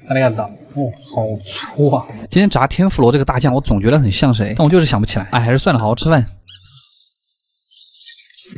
ありがとう。哦，好粗啊！今天炸天妇罗这个大酱，我总觉得很像谁，但我就是想不起来。哎，还是算了，好好吃饭。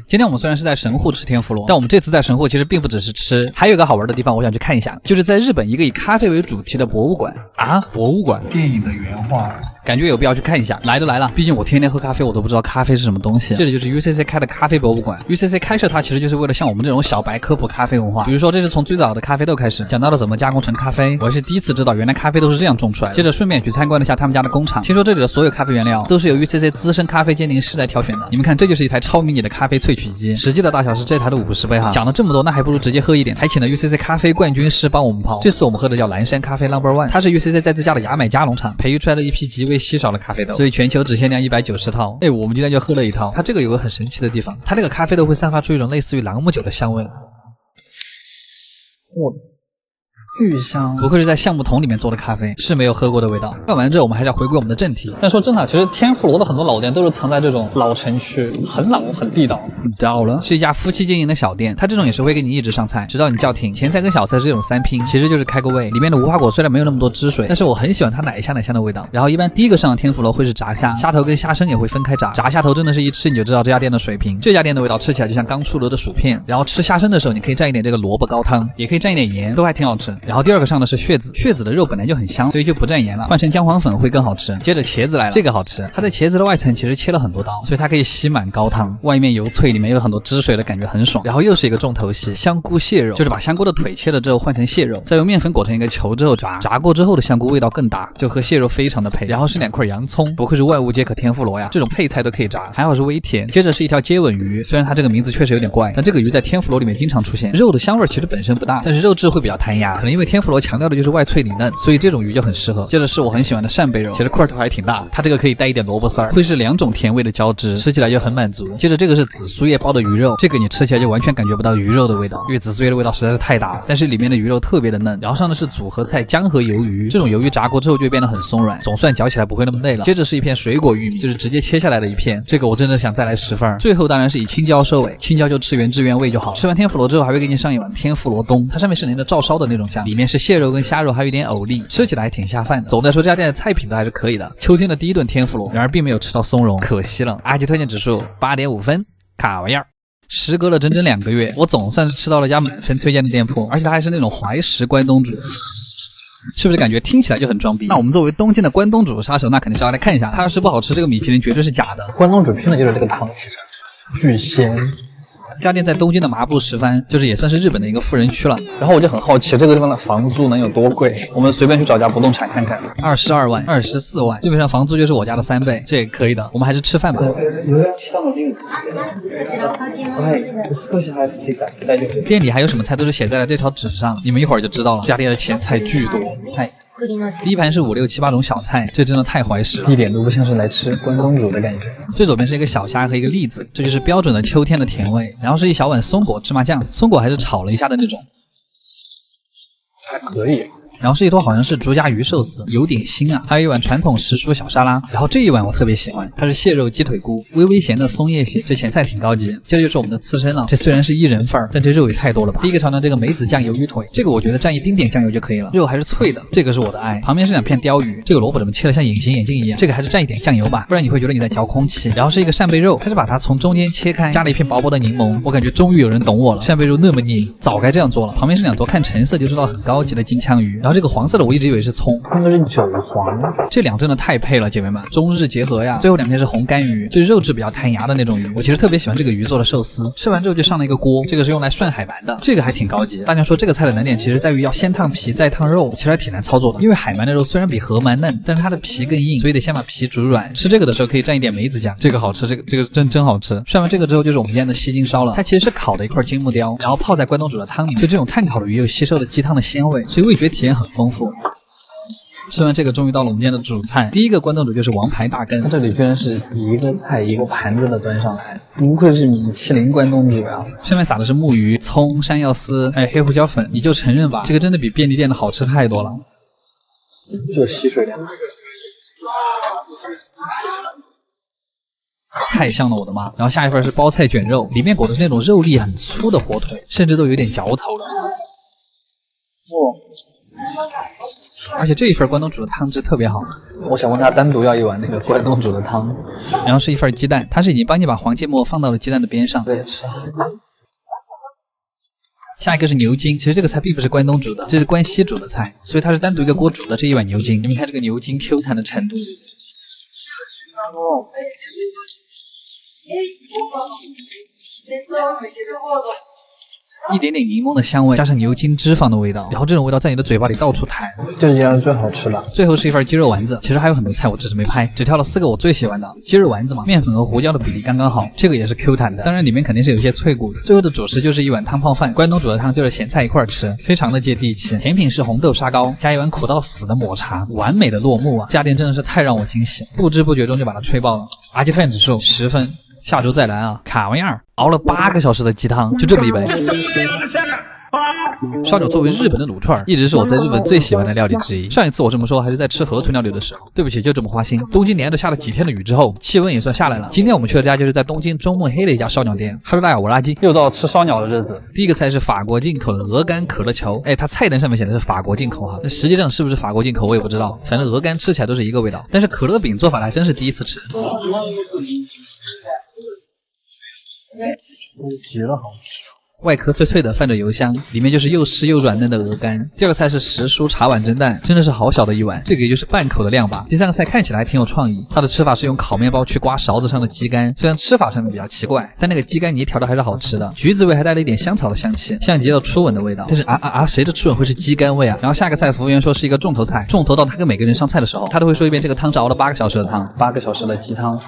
今天我们虽然是在神户吃天妇罗，但我们这次在神户其实并不只是吃，还有一个好玩的地方，我想去看一下，就是在日本一个以咖啡为主题的博物馆啊，博物馆，电影的原画。感觉有必要去看一下，来都来了，毕竟我天天喝咖啡，我都不知道咖啡是什么东西。这里就是 UCC 开的咖啡博物馆 ，UCC 开设它其实就是为了像我们这种小白科普咖啡文化。比如说，这是从最早的咖啡豆开始，讲到了怎么加工成咖啡，我是第一次知道原来咖啡都是这样种出来的。接着顺便去参观了一下他们家的工厂，听说这里的所有咖啡原料都是由 UCC 资深咖啡鉴定师来挑选的。你们看，这就是一台超迷你的咖啡萃取机，实际的大小是这台的50倍哈。讲了这么多，那还不如直接喝一点。还请了 UCC 咖啡冠军师帮我们泡，这次我们喝的叫蓝山咖啡 No.1， 它是 UCC 在自家的牙买加农场培育出来的一批极为稀少的咖啡豆。所以全球只限量190套。哎，我们今天就喝了一套。它这个有个很神奇的地方，它这个咖啡豆会散发出一种类似于朗姆酒的香味。巨香，不愧是在橡木桶里面做的咖啡，是没有喝过的味道。看完之后，我们还是要回归我们的正题。但说真的，其实天妇罗的很多老店都是藏在这种老城区，很老很地道。到了，是一家夫妻经营的小店，它这种也是会给你一直上菜，直到你叫停。前菜跟小菜是这种3拼，其实就是开个胃。里面的无花果虽然没有那么多汁水，但是我很喜欢它奶香的味道。然后一般第一个上的天妇罗会是炸虾，虾头跟虾身也会分开炸。炸虾头真的是一吃你就知道这家店的水平。这家店的味道吃起来就像刚出炉的薯片。然后吃虾身的时候，你可以蘸一点这个萝卜高汤，也可以蘸一点盐，都还挺好吃。然后第二个上的是血子，血子的肉本来就很香，所以就不蘸盐了，换成姜黄粉会更好吃。接着茄子来了，这个好吃，它在茄子的外层其实切了很多刀，所以它可以吸满高汤，外面油脆，里面有很多汁水的感觉很爽。然后又是一个重头戏，香菇蟹肉，就是把香菇的腿切了之后换成蟹肉，再用面粉裹成一个球之后炸，炸过之后的香菇味道更大，就和蟹肉非常的配。然后是2块洋葱，不愧是万物皆可天妇罗呀，这种配菜都可以炸，还好是微甜。接着是一条接吻鱼，虽然它这个名字确实有点怪，但这个鱼在天妇罗里面经常出现。肉的香味其实本身不大，但是肉质会比较弹牙，可能因为天妇罗强调的就是外脆里嫩，所以这种鱼就很适合。接着是我很喜欢的扇贝肉，其实块头还挺大，它这个可以带一点萝卜丝儿，会是2种甜味的交织，吃起来就很满足。接着这个是紫苏叶包的鱼肉，这个你吃起来就完全感觉不到鱼肉的味道，因为紫苏叶的味道实在是太大了，但是里面的鱼肉特别的嫩。然后上的是组合菜姜和鱿鱼，这种鱿鱼炸过之后就会变得很松软，总算嚼起来不会那么累了。接着是一片水果玉米，就是直接切下来的一片，这个我真的想再来10份。最后当然是以青椒收尾，青椒就吃原汁原味就好。吃完天妇罗之后还会给你上一碗天妇罗冬，它上面是淋着照烧的那种酱，里面是蟹肉跟虾肉，还有一点藕粒，吃起来还挺下饭的。总的来说这家店的菜品都还是可以的。秋天的第一顿天妇罗，然而并没有吃到松茸，可惜了。阿吉推荐指数8.5分，卡玩意儿。时隔了整整2个月，我总算是吃到了家满分推荐的店铺，而且它还是那种怀石关东煮。是不是感觉听起来就很装逼？那我们作为东京的关东煮杀手，那肯定是要来看一下。它要是不好吃，这个米其林绝对是假的。关东煮拼的就是这个汤，其实巨鲜。这家店在东京的麻布十番，就是也算是日本的一个富人区了。然后我就很好奇，这个地方的房租能有多贵？我们随便去找家不动产看看，22万、24万，基本上房租就是我家的3倍，这也可以的。我们还是吃饭吧。店里还有什么菜都是写在了这条纸上，你们一会儿就知道了。这家店的前菜巨多，嗨。第一盘是5、6、7、8种小菜，这真的太怀石了，一点都不像是来吃关东煮的感觉。最左边是一个小虾和一个栗子，这就是标准的秋天的甜味。然后是一小碗松果芝麻酱，松果还是炒了一下的那种，还可以。然后是一坨好像是竹夹鱼寿司，有点腥啊。还有一碗传统时蔬小沙拉，然后这一碗我特别喜欢，它是蟹肉鸡腿菇，微微咸的松叶蟹，这前菜挺高级。接着就是我们的刺身了，这虽然是1人份儿，但这肉也太多了吧。第一个尝尝这个梅子酱鱿鱼腿，这个我觉得蘸一丁点酱油就可以了，肉还是脆的，这个是我的爱。旁边是2片鲷鱼，这个萝卜怎么切得像隐形眼镜一样，这个还是蘸一点酱油吧，不然你会觉得你在嚼空气。然后是一个扇贝肉，它是把它从中间切开，加了一片薄薄的柠檬，我感觉终于有人懂我了，扇贝肉那么腻，早该这样做了。旁边是2坨看成色就知道很高级的金枪鱼，然后这个黄色的我一直以为是葱，应该是韭黄，这2真的太配了，姐妹们，中日结合呀。最后2片是红干鱼，就是肉质比较弹牙的那种鱼，我其实特别喜欢这个鱼做的寿司。吃完之后就上了一个锅，这个是用来涮海鳗的，这个还挺高级。大家说这个菜的难点其实在于要先烫皮再烫肉，其实还挺难操作的，因为海鳗的肉虽然比河鳗嫩，但是它的皮更硬，所以得先把皮煮软。吃这个的时候可以蘸一点梅子酱，这个好吃，这个真好吃。涮完这个之后就是我们今天的西京烧了，它其实是烤的一块金目雕，然后泡在关东煮的汤里面，就这种炭烤的鱼有吸收了鸡汤的鲜味，所以味觉体验很丰富。吃完这个终于到了我们今天的主菜，第一个关东煮就是王牌大羹，这里居然是一个菜一个盘子的端上来，不愧是米其林关东煮啊。上面撒的是木鱼、葱、山药丝，还有黑胡椒粉，你就承认吧，这个真的比便利店的好吃太多了。就吸水量太香了，我的妈！然后下一份是包菜卷肉，里面裹的是那种肉粒很粗的火腿，甚至都有点嚼头了。而且这一份关东煮的汤汁特别好，我想问他单独要一碗那个关东煮的汤，然后是一份鸡蛋，他是已经帮你把黄芥末放到了鸡蛋的边上。对，吃。下一个是牛筋，其实这个菜并不是关东煮的，这是关西煮的菜，所以它是单独一个锅煮的这一碗牛筋。你们看这个牛筋 Q 弹的程度。一点点柠檬的香味，加上牛筋脂肪的味道，然后这种味道在你的嘴巴里到处弹，这是样最好吃的。最后是一份鸡肉丸子，其实还有很多菜我只是没拍，只挑了4个我最喜欢的。鸡肉丸子嘛，面粉和胡椒的比例刚刚好，这个也是 Q 弹的，当然里面肯定是有一些脆骨的。最后的主食就是一碗汤泡饭，关东煮的汤就是咸菜一块吃，非常的接地气。甜品是红豆沙糕，加一碗苦到死的抹茶，完美的落幕啊！这家店真的是太让我惊喜，不知不觉中就把它吹爆了。阿基特指数10分。下周再来啊！卡玩意儿，熬了8个小时的鸡汤，就这么一杯。烧酒作为日本的卤串，一直是我在日本最喜欢的料理之一。上一次我这么说还是在吃河豚料理的时候，对不起，就这么花心。东京连着下了几天的雨之后，气温也算下来了。今天我们去的这家就是在东京中目黑的一家烧鸟店。Hello， 大家好，我是阿基，又到吃烧鸟的日子。第一个菜是法国进口的鹅肝可乐球，它菜单上面写的是法国进口哈，那实际上是不是法国进口我也不知道，反正鹅肝吃起来都是一个味道。但是可乐饼做法还真是第一次吃。极了好吃，外壳脆脆的，泛着油香，里面就是又湿又软嫩的鹅肝。第二个菜是时蔬茶碗蒸蛋，真的是好小的一碗，这个也就是半口的量吧。第三个菜看起来还挺有创意，它的吃法是用烤面包去刮勺子上的鸡肝，虽然吃法上面比较奇怪，但那个鸡肝泥调的还是好吃的，橘子味还带了一点香草的香气，像极了初吻的味道。但是谁的初吻会是鸡肝味啊？然后下个菜服务员说是一个重头菜，重头到他跟每个人上菜的时候，他都会说一遍这个汤是熬了8个小时的汤，8个小时的鸡汤。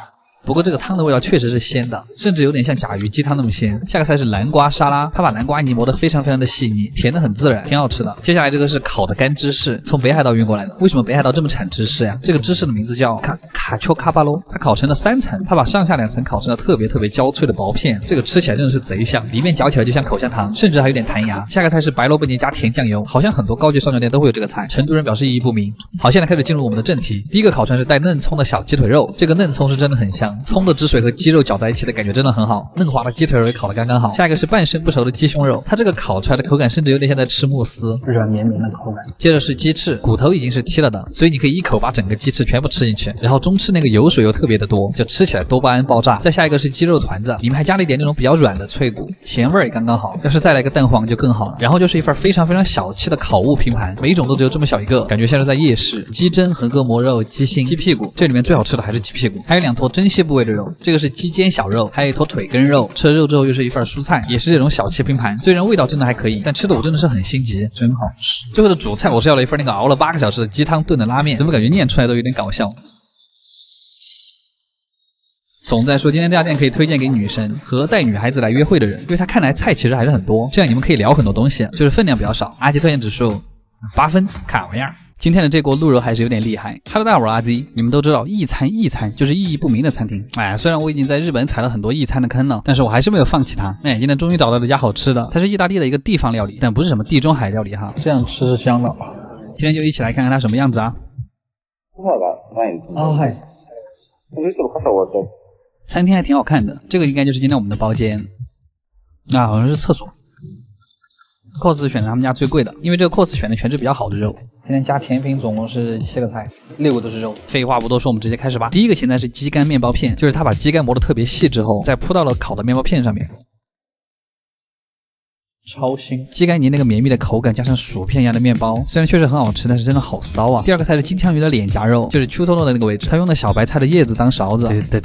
不过这个汤的味道确实是鲜的，甚至有点像甲鱼鸡汤那么鲜。下个菜是南瓜沙拉，它把南瓜泥磨得非常的细腻，甜得很自然，挺好吃的。接下来这个是烤的干芝士，从北海道运过来的。为什么北海道这么产芝士呀？这个芝士的名字叫卡丘卡巴罗，它烤成了3层，它把上下2层烤成了特别焦脆的薄片，这个吃起来真的是贼香，里面嚼起来就像口香糖，甚至还有点弹牙。下个菜是白萝卜泥加甜酱油，好像很多高级烧鸟店都会有这个菜，成都人表示意义不明。好，现在开始进入我们的正题。第一个烤出来是带嫩葱的小鸡腿肉，这个嫩葱是真的很香，葱的汁水和鸡肉搅在一起的感觉真的很好，嫩滑的鸡腿肉也烤得刚刚好。下一个是半生不熟的鸡胸肉，它这个烤出来的口感甚至有点像在吃慕斯，软绵绵的口感。接着是鸡翅，骨头已经是剔了的，所以你可以一口把整个鸡翅全部吃进去，然后中翅那个油水又特别的多，就吃起来多巴胺爆炸。再下一个是鸡肉团子，里面还加了一点那种比较软的脆骨，咸味也刚刚好，要是再来个蛋黄就更好。然后就是一份非常小气的烤物拼盘，每一种都只有这么小一个，感觉像是在夜市。鸡胗、横膈膜肉、鸡心、鸡屁股，这里面最好吃的还是鸡屁股，还有2坨珍稀部位的肉，这个是鸡肩小肉，还有一坨腿根肉。吃了肉之后又是一份蔬菜，也是这种小气拼盘，虽然味道真的还可以，但吃的我真的是很心急，真好吃。最后的主菜我是要了一份那个熬了8个小时的鸡汤炖的拉面，怎么感觉念出来都有点搞笑。总的来说，今天这家店可以推荐给女生和带女孩子来约会的人，因为它看来菜其实还是很多，这样你们可以聊很多东西，就是分量比较少。阿基推荐指数8分，卡玩意儿。今天的这锅鹿肉还是有点厉害。Hello， 大家好，我是阿基。你们都知道意餐就是意义不明的餐厅。虽然我已经在日本踩了很多意餐的坑了，但是我还是没有放弃它。今天终于找到了一家好吃的，它是意大利的一个地方料理，但不是什么地中海料理哈。这样吃是香的。今天就一起来看看它什么样子啊。嗨。餐厅还挺好看的，这个应该就是今天我们的包间。好像是厕所。cos 选了他们家最贵的，因为这个 cos 选的全是比较好的肉。今天加甜品总共是7个菜，6个都是肉。废话不多说，我们直接开始吧。第一个前菜是鸡肝面包片，就是他把鸡肝磨得特别细之后，再铺到了烤的面包片上面。超腥，鸡肝泥那个绵密的口感加上薯片一样的面包，虽然确实很好吃，但是真的好骚啊。第二个菜是金枪鱼的脸颊肉，就是秋头的那个位置，它用的小白菜的叶子当勺子。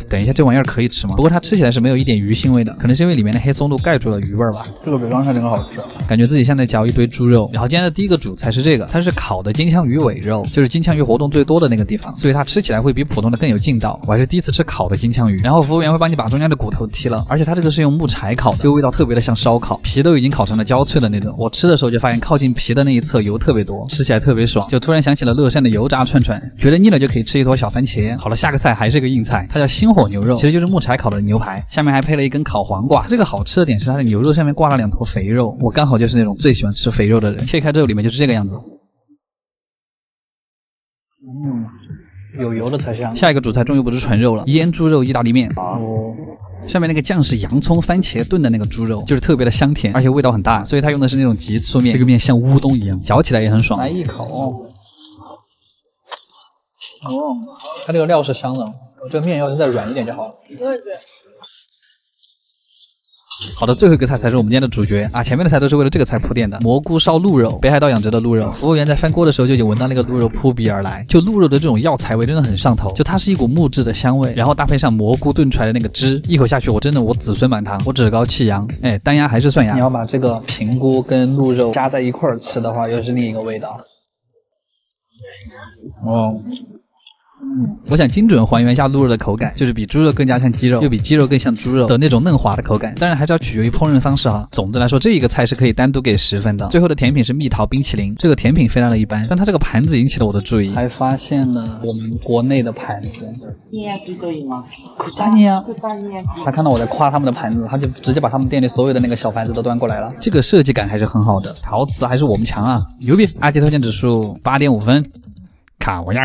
等一下，这玩意儿可以吃吗？不过它吃起来是没有一点鱼腥味的，可能是因为里面的黑松露盖住了鱼味吧。这个比刚才那个好吃，感觉自己像在嚼一堆猪肉。然后今天的第一个主菜是这个，它是烤的金枪鱼尾肉，就是金枪鱼活动最多的那个地方，所以它吃起来会比普通的更有劲道。我还是第一次吃烤的金枪鱼，然后服务员会帮你把中间的骨头剔了，而且它这个是用木柴烤的，这个味道特别的像烧烤，皮都已经烤成了焦脆的那种。我吃的时候就发现靠近皮的那一侧油特别多，吃起来特别爽，就突然想起了乐山的油炸串串，觉得腻了就可以吃一坨小番茄。好了，下个菜还是个硬菜，它叫星火牛肉，其实就是木柴烤的牛排，下面还配了一根烤黄瓜。这个好吃的点是它的牛肉上面挂了2坨肥肉，我刚好就是那种最喜欢吃肥肉的人。切开之后里面就是这个样子，有油的才香。下一个主菜终于不是纯肉了，腌猪肉意大利面。上面那个酱是洋葱、番茄炖的那个猪肉，就是特别的香甜，而且味道很大，所以它用的是那种急粗面，这个面像乌冬一样，嚼起来也很爽。来一口。它这个料是香的，我这个面要是再软一点就好了。对。好的，最后一个菜才是我们今天的主角啊！前面的菜都是为了这个菜铺垫的。蘑菇烧鹿肉，北海道养殖的鹿肉。服务员在翻锅的时候就已经闻到那个鹿肉扑鼻而来，就鹿肉的这种药材味真的很上头，就它是一股木质的香味，然后搭配上蘑菇炖出来的那个汁，一口下去我真的我子孙满堂，我趾高气扬。哎，单鸭还是涮鸭？你要把这个平菇跟鹿肉加在一块儿吃的话，又是另一个味道。我想精准还原一下鹿肉的口感，就是比猪肉更加像鸡肉，又比鸡肉更像猪肉的那种嫩滑的口感。当然还是要取决于烹饪方式哈。总的来说，这一个菜是可以单独给10分的。最后的甜品是蜜桃冰淇淋，这个甜品非常的一般，但它这个盘子引起了我的注意，还发现了我们国内的盘子。他看到我在夸他们的盘子，他就直接把他们店里所有的那个小盘子都端过来了。这个设计感还是很好的，陶瓷还是我们强啊，牛逼！阿杰推荐指数8.5分，卡我呀。